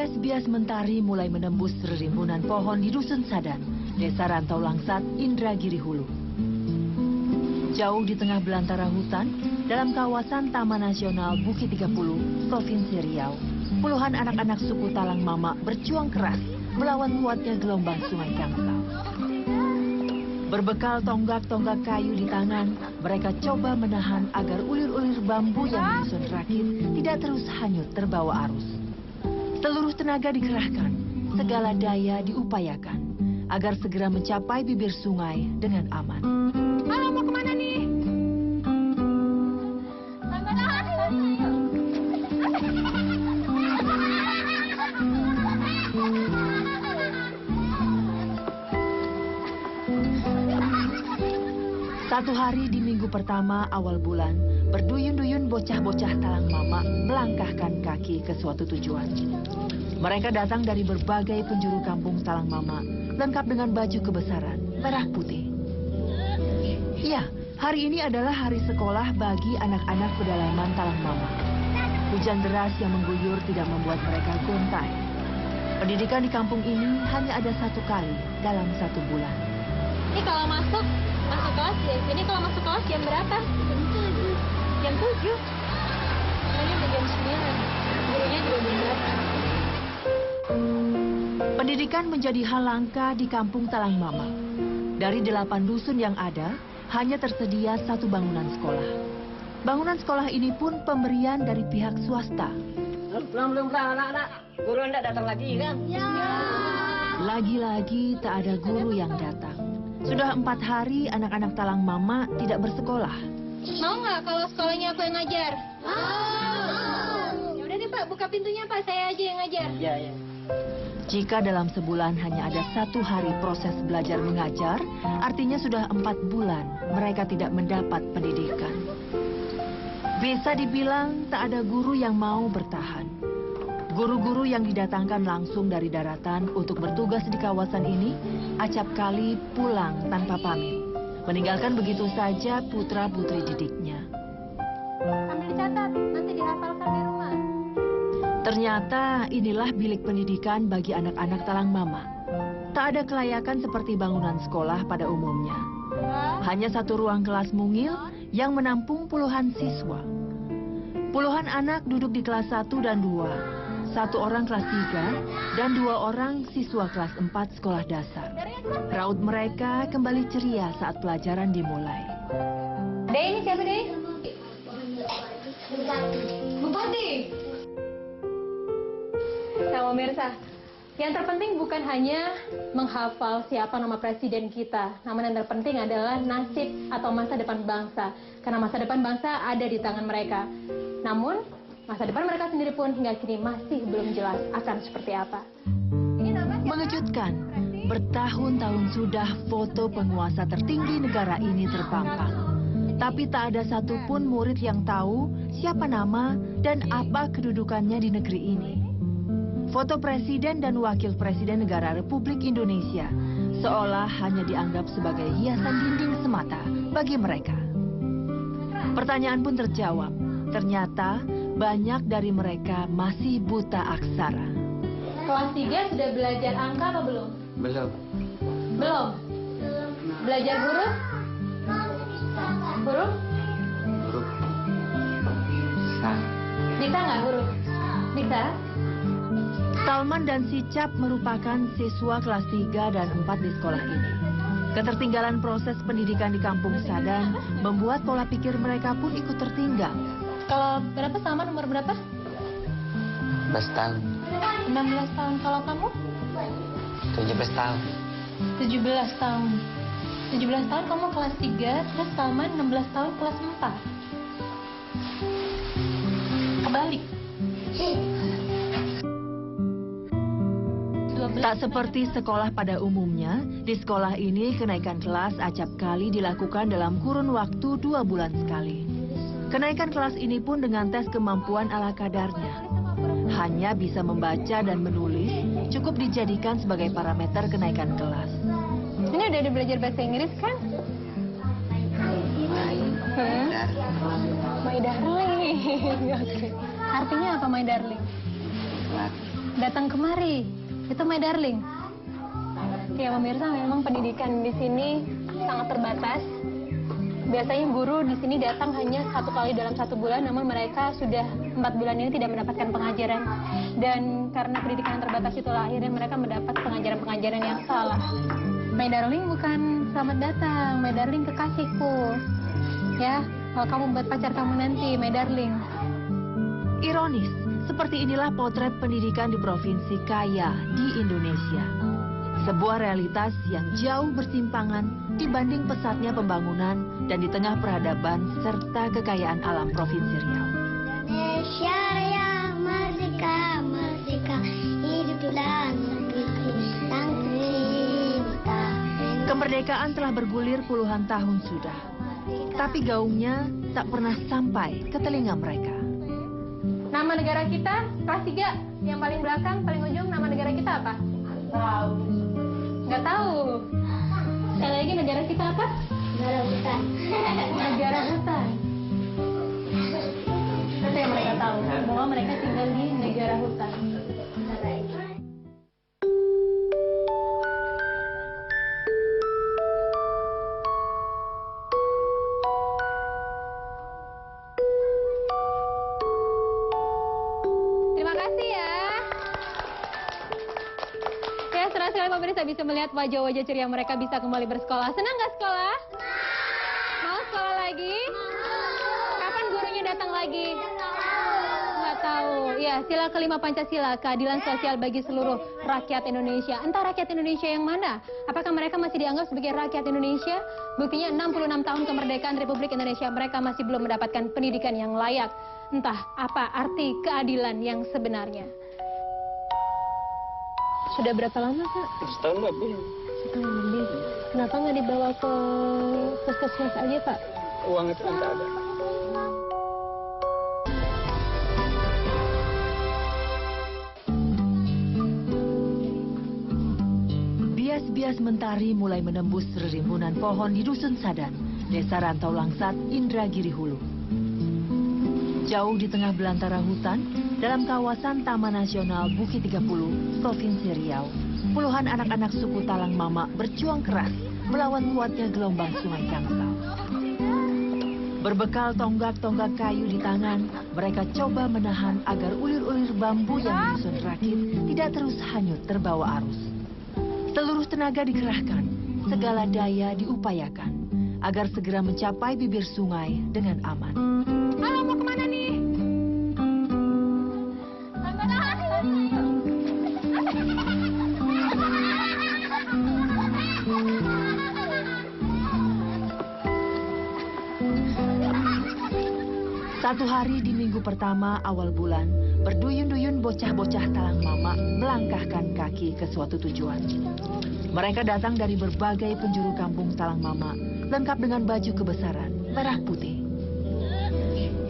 Sungai bias mentari mulai menembus rimbunan pohon di Dusun Sadan, Desa Rantau Langsat, Indragiri Hulu. Jauh di tengah belantara hutan, dalam kawasan Taman Nasional Bukit 30, Provinsi Riau, puluhan anak-anak suku Talang Mama berjuang keras melawan kuatnya gelombang Sungai Kangsau. Berbekal tonggak-tonggak kayu di tangan, mereka coba menahan agar ulir-ulir bambu yang disusun rakit tidak terus hanyut terbawa arus. Seluruh tenaga dikerahkan, segala daya diupayakan, agar segera mencapai bibir sungai dengan aman. Halo, mau kemana nih? Satu hari di minggu pertama awal bulan, berduyun-duyun bocah-bocah Talang Mama melangkahkan kaki ke suatu tujuan. Mereka datang dari berbagai penjuru kampung Talang Mama, lengkap dengan baju kebesaran, merah putih. Ya, hari ini adalah hari sekolah bagi anak-anak pedalaman Talang Mama. Hujan deras yang mengguyur tidak membuat mereka gontai. Pendidikan di kampung ini hanya ada satu kali dalam satu bulan. Ini kalau masuk kelas ya. Ini kalau masuk kelas jam berapa? Jam 7. Ini udah jam 9. Gurunya juga belum datang. Pendidikan menjadi hal langka di kampung Talang Mama. Dari 8 dusun yang ada, hanya tersedia satu bangunan sekolah. Bangunan sekolah ini pun pemberian dari pihak swasta. Belum anak-anak. Guru enggak datang lagi kan? Ya. Lagi-lagi tak ada guru yang datang. Sudah 4 hari anak-anak Talang Mama tidak bersekolah. Mau nggak kalau sekolahnya aku yang ngajar? Ya udah deh Pak, buka pintunya Pak, saya aja yang ngajar. Iya. Jika dalam sebulan hanya ada 1 hari proses belajar mengajar, artinya sudah 4 bulan mereka tidak mendapat pendidikan. Bisa dibilang tak ada guru yang mau bertahan. Guru-guru yang didatangkan langsung dari daratan untuk bertugas di kawasan ini acap kali pulang tanpa pamit, meninggalkan begitu saja putra-putri didiknya. Sambil dicatat, nanti dihafalkan di rumah. Ternyata inilah bilik pendidikan bagi anak-anak Talang Mama. Tak ada kelayakan seperti bangunan sekolah pada umumnya. Hanya satu ruang kelas mungil yang menampung puluhan siswa. Puluhan anak duduk di kelas 1 dan 2. 1 orang kelas 3 dan 2 orang siswa kelas 4 sekolah dasar. Raut mereka kembali ceria saat pelajaran dimulai. Dek, ini siapa Dek? Bupati. Nah, pemirsa, yang terpenting bukan hanya menghafal siapa nama presiden kita, namun yang terpenting adalah nasib atau masa depan bangsa. Karena masa depan bangsa ada di tangan mereka. Namun, masa depan mereka sendiri pun hingga kini masih belum jelas akan seperti apa. Mengejutkan, bertahun-tahun sudah foto penguasa tertinggi negara ini terpampang. Tapi tak ada satupun murid yang tahu siapa nama dan apa kedudukannya di negeri ini. Foto presiden dan wakil presiden negara Republik Indonesia seolah hanya dianggap sebagai hiasan dinding semata bagi mereka. Pertanyaan pun terjawab. Ternyata banyak dari mereka masih buta aksara. Kelas 3 sudah belajar angka apa belum? Belum. Belum? Belajar huruf? Huruf? Huruf. Bisa. Bisa nggak huruf? Bisa? Salman dan Sicap merupakan siswa kelas 3 dan 4 di sekolah ini. Ketertinggalan proses pendidikan di kampung Sadan membuat pola pikir mereka pun ikut tertinggal. Kalau berapa sama nomor berapa? 16 tahun. 16 tahun. Kalau kamu? 17 tahun. 17 tahun. 17 tahun kamu kelas 3, terus Salman 16 tahun kelas 4. Kebalik. Tak seperti sekolah pada umumnya, di sekolah ini kenaikan kelas acap kali dilakukan dalam kurun waktu 2 bulan sekali. Kenaikan kelas ini pun dengan tes kemampuan ala kadarnya. Hanya bisa membaca dan menulis cukup dijadikan sebagai parameter kenaikan kelas. Ini udah ada belajar bahasa Inggris kan? My darling. Oke. Artinya apa my darling? datang kemari. Itu my darling. Ya pemirsa, memang pendidikan di sini sangat terbatas. Biasanya guru di sini datang hanya 1 kali dalam 1 bulan, namun mereka sudah 4 bulan ini tidak mendapatkan pengajaran. Dan karena pendidikan yang terbatas itulah akhirnya mereka mendapat pengajaran-pengajaran yang salah. My darling bukan selamat datang, my darling kekasihku. Ya, kalau kamu buat pacar kamu nanti, my darling. Ironis, seperti inilah potret pendidikan di provinsi kaya di Indonesia. Sebuah realitas yang jauh bersimpangan dibanding pesatnya pembangunan dan di tengah peradaban serta kekayaan alam Provinsi Riau. Indonesia Raya merdeka, merdeka, hiduplah negeriku yang tercinta. Kemerdekaan telah bergulir puluhan tahun sudah, tapi gaungnya tak pernah sampai ke telinga mereka. Nama negara kita, kelas 3, yang paling belakang, paling ujung, nama negara kita apa? Nggak tahu. Sekali lagi, negara kita apa? Negara hutan. Negara hutan. Itu yang mereka tahu, bahwa mereka tinggal di negara hutan. Terima kasih ya. Ya, senang sekali pemirsa bisa melihat wajah-wajah ceria mereka bisa kembali bersekolah. Senang nggak sekolah? Mau sekolah lagi? Kapan gurunya datang lagi? Nggak tahu. Ya, sila kelima Pancasila, keadilan sosial bagi seluruh rakyat Indonesia. Entah rakyat Indonesia yang mana? Apakah mereka masih dianggap sebagai rakyat Indonesia? Buktinya 66 tahun kemerdekaan Republik Indonesia, mereka masih belum mendapatkan pendidikan yang layak. Entah apa arti keadilan yang sebenarnya. Sudah berapa lama, Pak? Setahun lebih. Setahun lebih. Kenapa nggak dibawa ke puskesmas aja, Pak? Uang itu nggak ada. Bias-bias mentari mulai menembus rerimbunan pohon di Dusun Sadan, Desa Rantau Langsat, Indragiri Hulu. Jauh di tengah belantara hutan, dalam kawasan Taman Nasional Bukit 30, Provinsi Riau, puluhan anak-anak suku Talang Mama berjuang keras melawan kuatnya gelombang Sungai Kangsau. Berbekal tonggak-tonggak kayu di tangan, mereka coba menahan agar ulir-ulir bambu yang disusun rakit tidak terus hanyut terbawa arus. Seluruh tenaga dikerahkan, segala daya diupayakan, agar segera mencapai bibir sungai dengan aman. Halo, mau kemana nih? Satu hari di minggu pertama awal bulan, berduyun-duyun bocah-bocah Talang Mama melangkahkan kaki ke suatu tujuan. Mereka datang dari berbagai penjuru kampung Talang Mama, lengkap dengan baju kebesaran merah putih.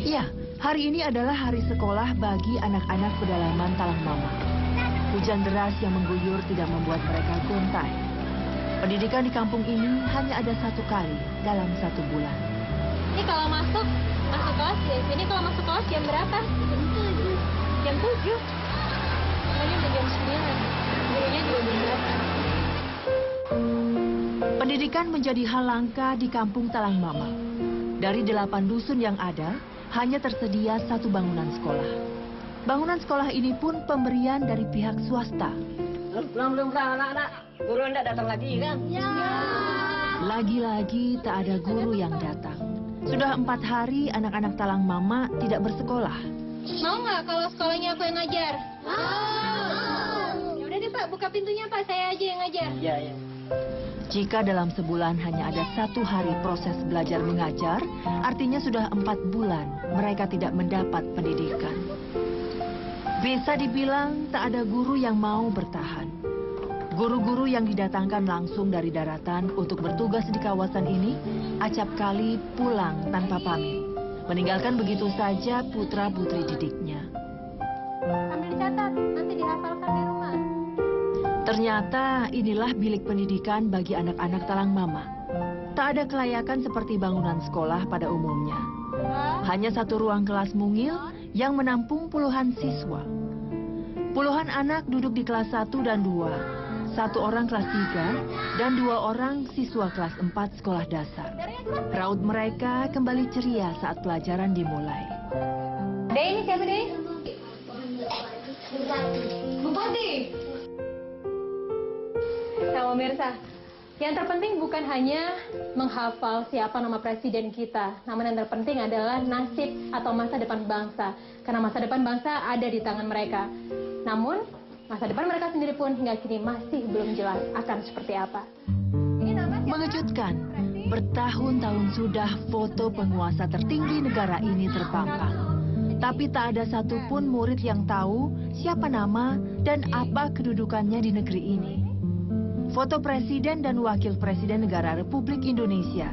Ya, hari ini adalah hari sekolah bagi anak-anak pedalaman Talang Mama. Hujan deras yang mengguyur tidak membuat mereka gontai. Pendidikan di kampung ini hanya ada 1 kali dalam 1 bulan. Ini kalau masuk kelas ya. Ini kalau masuk kelas jam berapa? Jam 7. Namanya udah jam 9. Gurunya juga jam berapa? Pendidikan menjadi hal langka di kampung Talang Mama. Dari 8 dusun yang ada, hanya tersedia 1 bangunan sekolah. Bangunan sekolah ini pun pemberian dari pihak swasta. Belum anak-anak. Guru enggak datang lagi kan? Ya. Lagi-lagi tak ada guru yang datang. Sudah 4 hari anak-anak Talang Mama tidak bersekolah. Mau nggak kalau sekolahnya aku yang ngajar? Ya udah deh Pak, buka pintunya Pak, saya aja yang ngajar. Iya. Jika dalam sebulan hanya ada 1 hari proses belajar mengajar, artinya sudah 4 bulan mereka tidak mendapat pendidikan. Bisa dibilang tak ada guru yang mau bertahan. Guru-guru yang didatangkan langsung dari daratan untuk bertugas di kawasan ini acap kali pulang tanpa pamit, meninggalkan begitu saja putra-putri didiknya. Ambil dicatat, nanti dihafalkan di rumah. Ternyata inilah bilik pendidikan bagi anak-anak Talang Mama. Tak ada kelayakan seperti bangunan sekolah pada umumnya. Hanya 1 ruang kelas mungil yang menampung puluhan siswa. Puluhan anak duduk di kelas 1 dan 2, 1 orang kelas 3, dan 2 orang siswa kelas 4 sekolah dasar. Raut mereka kembali ceria saat pelajaran dimulai. Dek, ini siapa, Dek? Bupati. Nah, pemirsa, yang terpenting bukan hanya menghafal siapa nama presiden kita, namun yang terpenting adalah nasib atau masa depan bangsa. Karena masa depan bangsa ada di tangan mereka. Namun, masa depan mereka sendiri pun hingga kini masih belum jelas akan seperti apa. Mengejutkan, bertahun-tahun sudah foto penguasa tertinggi negara ini terpampang. Tapi tak ada satupun murid yang tahu siapa nama dan apa kedudukannya di negeri ini. Foto presiden dan wakil presiden negara Republik Indonesia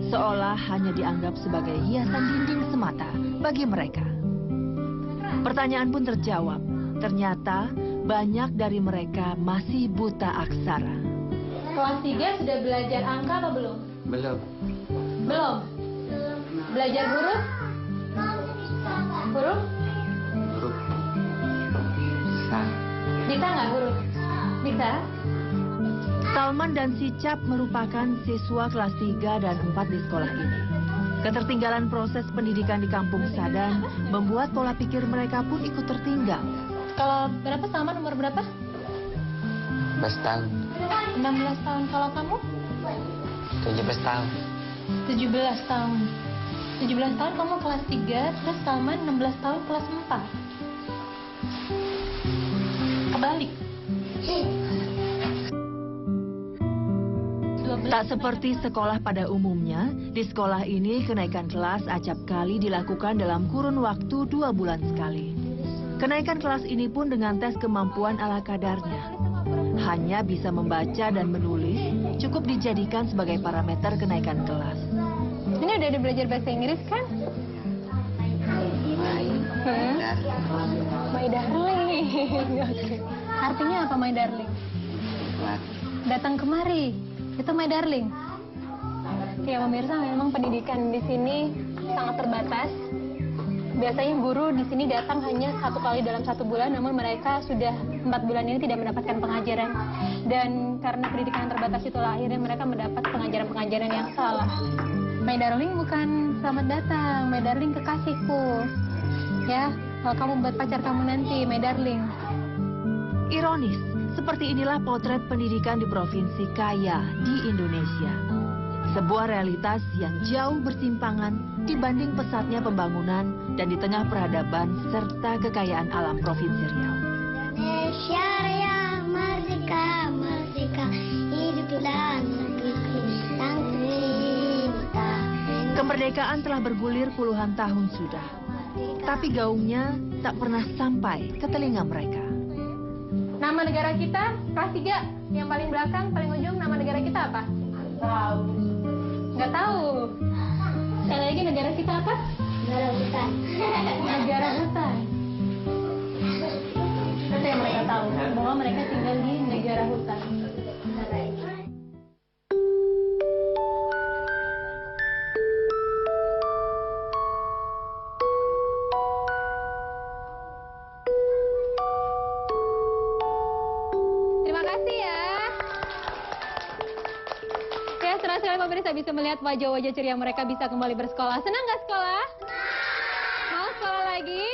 seolah hanya dianggap sebagai hiasan dinding semata bagi mereka. Pertanyaan pun terjawab, ternyata banyak dari mereka masih buta aksara. Kelas 3 sudah belajar angka atau belum? Belum. Belum? Belajar huruf? Huruf? Huruf. Bisa. Bisa nggak huruf? Bisa? Salman dan Sicap merupakan siswa kelas 3 dan 4 di sekolah ini. Ketertinggalan proses pendidikan di Kampung Sadan membuat pola pikir mereka pun ikut tertinggal. Kalau berapa sama nomor berapa? 16 tahun. 16 tahun. Kalau kamu? 17 tahun. 17 tahun. 17 tahun kamu kelas 3, terus Salman 16 tahun kelas 4. Kebalik. Tak seperti sekolah pada umumnya, di sekolah ini kenaikan kelas acap kali dilakukan dalam kurun waktu 2 bulan sekali. Kenaikan kelas ini pun dengan tes kemampuan ala kadarnya. Hanya bisa membaca dan menulis cukup dijadikan sebagai parameter kenaikan kelas. Ini udah belajar bahasa Inggris kan? My darling. Oke. Artinya apa my darling? Datang kemari. Itu my darling. Ya pemirsa, memang pendidikan di sini sangat terbatas. Biasanya guru di sini datang hanya 1 kali dalam 1 bulan, namun mereka sudah 4 bulan ini tidak mendapatkan pengajaran. Dan karena pendidikan yang terbatas itulah akhirnya mereka mendapat pengajaran-pengajaran yang salah. My darling bukan selamat datang, my darling kekasihku. Ya, kalau kamu buat pacar kamu nanti, my darling. Ironis, seperti inilah potret pendidikan di provinsi kaya di Indonesia. Sebuah realitas yang jauh bersimpangan dibanding pesatnya pembangunan dan di tengah peradaban serta kekayaan alam Provinsi Riau. Indonesia Raya merdeka, merdeka, hiduplah negeriku yang cinta. Kemerdekaan telah bergulir puluhan tahun sudah, tapi gaungnya tak pernah sampai ke telinga mereka. Nama negara kita, kelas 3, yang paling belakang, paling ujung, nama negara kita apa? Nggak tahu. Sekali lagi, negara kita apa? Negara hutan. Negara hutan. Itu yang mereka tahu, bahwa mereka tinggal di negara hutan. Terima kasih ya. Ya, senang sekali pemirsa bisa melihat wajah-wajah ceria mereka bisa kembali bersekolah. Senang nggak sekolah? Mau sekolah lagi?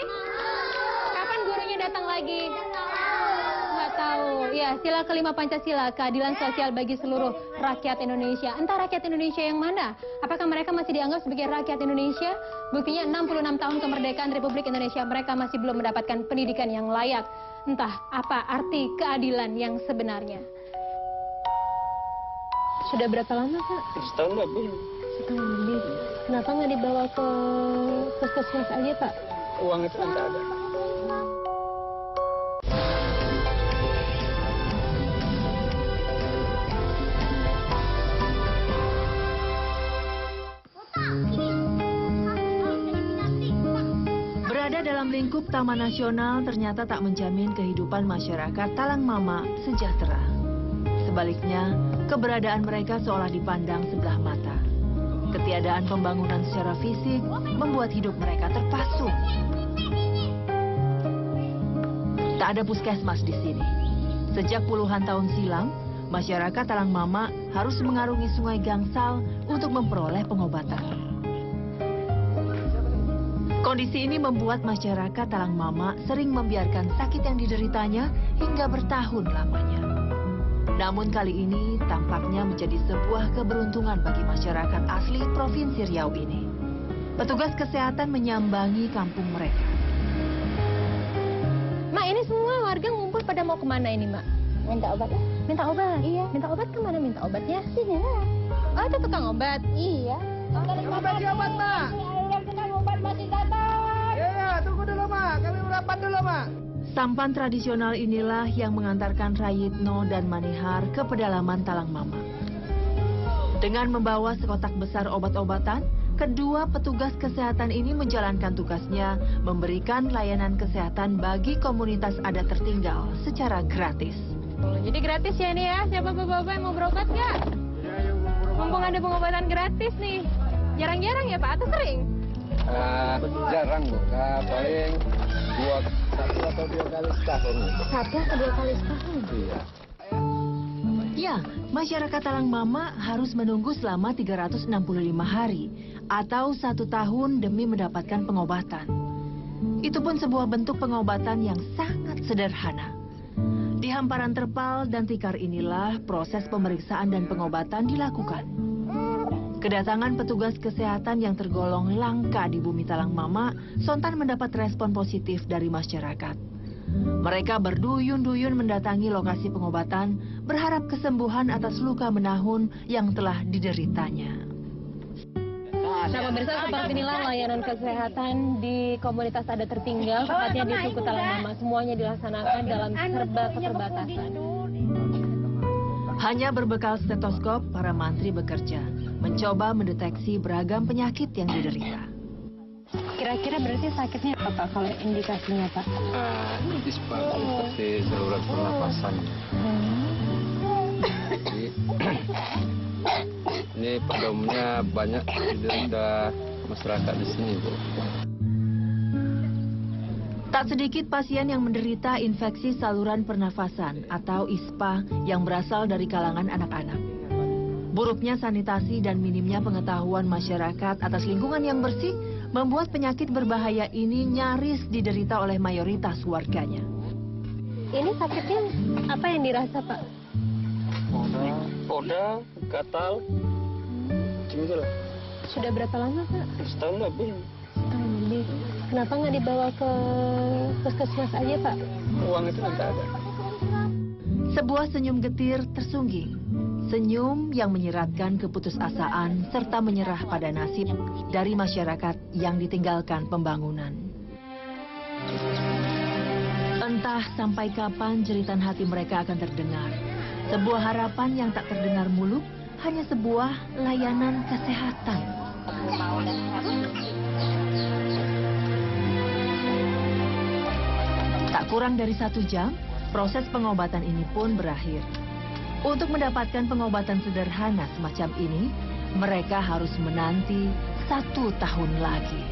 Kapan gurunya datang lagi? Nggak tahu. Ya, sila kelima Pancasila, keadilan sosial bagi seluruh rakyat Indonesia. Entah rakyat Indonesia yang mana? Apakah mereka masih dianggap sebagai rakyat Indonesia? Buktinya 66 tahun kemerdekaan Republik Indonesia, mereka masih belum mendapatkan pendidikan yang layak. Entah apa arti keadilan yang sebenarnya. Sudah berapa lama, Pak? Setahun lebih. Setahun lebih. Kenapa nggak dibawa ke puskesmas aja, Pak? Uang itu kan tak ada. Berada dalam lingkup Taman Nasional ternyata tak menjamin kehidupan masyarakat Talang Mama sejahtera. Sebaliknya, keberadaan mereka seolah dipandang sebelah mata. Ketiadaan pembangunan secara fisik membuat hidup mereka terpasung. Tak ada puskesmas di sini. Sejak puluhan tahun silam, masyarakat Talang Mama harus mengarungi Sungai Gangsal untuk memperoleh pengobatan. Kondisi ini membuat masyarakat Talang Mama sering membiarkan sakit yang dideritanya hingga bertahun lamanya. Namun kali ini tampaknya menjadi sebuah keberuntungan bagi masyarakat asli Provinsi Riau ini. Petugas kesehatan menyambangi kampung mereka. Mak, ini semua warga ngumpul pada mau kemana ini, Mak? Minta obat ya? Minta obat? Iya. Minta obat kemana minta obatnya? Sini lah. Oh, itu tukang obat? Iya. Bagi obat, Mak. Orang tukang obat masih datang. Ya, tunggu dulu, Mak. Kami merapat dulu, Mak. Sampan tradisional inilah yang mengantarkan Rayitno dan Manihar ke pedalaman Talang Mama. Dengan membawa sekotak besar obat-obatan, kedua petugas kesehatan ini menjalankan tugasnya memberikan layanan kesehatan bagi komunitas adat tertinggal secara gratis. Jadi gratis ya ini ya? Siapa bapak-bapak yang mau berobat nggak? Mumpung ada pengobatan gratis nih. Jarang-jarang ya Pak, atau sering? Jarang, Bu. Paling 1 atau 2 kali setahun. 1 atau 2 kali setahun. Iya. Ya, masyarakat Talang Mama harus menunggu selama 365 hari atau 1 tahun demi mendapatkan pengobatan. Itu pun sebuah bentuk pengobatan yang sangat sederhana. Di hamparan terpal dan tikar inilah proses pemeriksaan dan pengobatan dilakukan. Kedatangan petugas kesehatan yang tergolong langka di bumi Talang Mama sontan mendapat respon positif dari masyarakat. Mereka berduyun-duyun mendatangi lokasi pengobatan, berharap kesembuhan atas luka menahun yang telah dideritanya. Nah, pemirsa, seperti inilah layanan kesehatan di komunitas adat tertinggal, tepatnya di suku Talang Mama. Semuanya dilaksanakan dalam serba keterbatasan. Hanya berbekal stetoskop, para mantri bekerja, mencoba mendeteksi beragam penyakit yang diderita. Kira-kira berarti sakitnya apa Pak, kalau indikasinya Pak? Ispa seperti saluran pernapasan. Jadi, ini pada umumnya banyak diderita masyarakat di sini, Bu. Tak sedikit pasien yang menderita infeksi saluran pernafasan atau ISPA yang berasal dari kalangan anak-anak. Buruknya sanitasi dan minimnya pengetahuan masyarakat atas lingkungan yang bersih membuat penyakit berbahaya ini nyaris diderita oleh mayoritas warganya. Ini sakitnya apa yang dirasa Pak? Oda, gatal, macam itu lah. Sudah berapa lama Pak? Setahun lebih. Setahun lebih. Kenapa nggak dibawa ke puskesmas aja Pak? Uang itu tidak ada. Sebuah senyum getir tersungging. Senyum yang menyiratkan keputusasaan serta menyerah pada nasib dari masyarakat yang ditinggalkan pembangunan. Entah sampai kapan jeritan hati mereka akan terdengar. Sebuah harapan yang tak terdengar muluk, hanya sebuah layanan kesehatan. Tak kurang dari 1 jam, proses pengobatan ini pun berakhir. Untuk mendapatkan pengobatan sederhana semacam ini, mereka harus menanti 1 tahun lagi.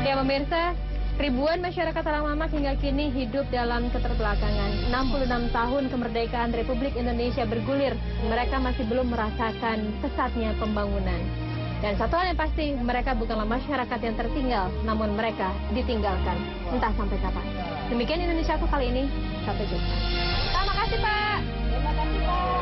Ya pemirsa, ribuan masyarakat Talang Mama hingga kini hidup dalam keterbelakangan. 66 tahun kemerdekaan Republik Indonesia bergulir, mereka masih belum merasakan pesatnya pembangunan. Dan satu hal yang pasti, mereka bukanlah masyarakat yang tertinggal, namun mereka ditinggalkan. Entah sampai kapan. Demikian Indonesia Aku kali ini. Sampai jumpa. Terima kasih Pak. Terima kasih Pak.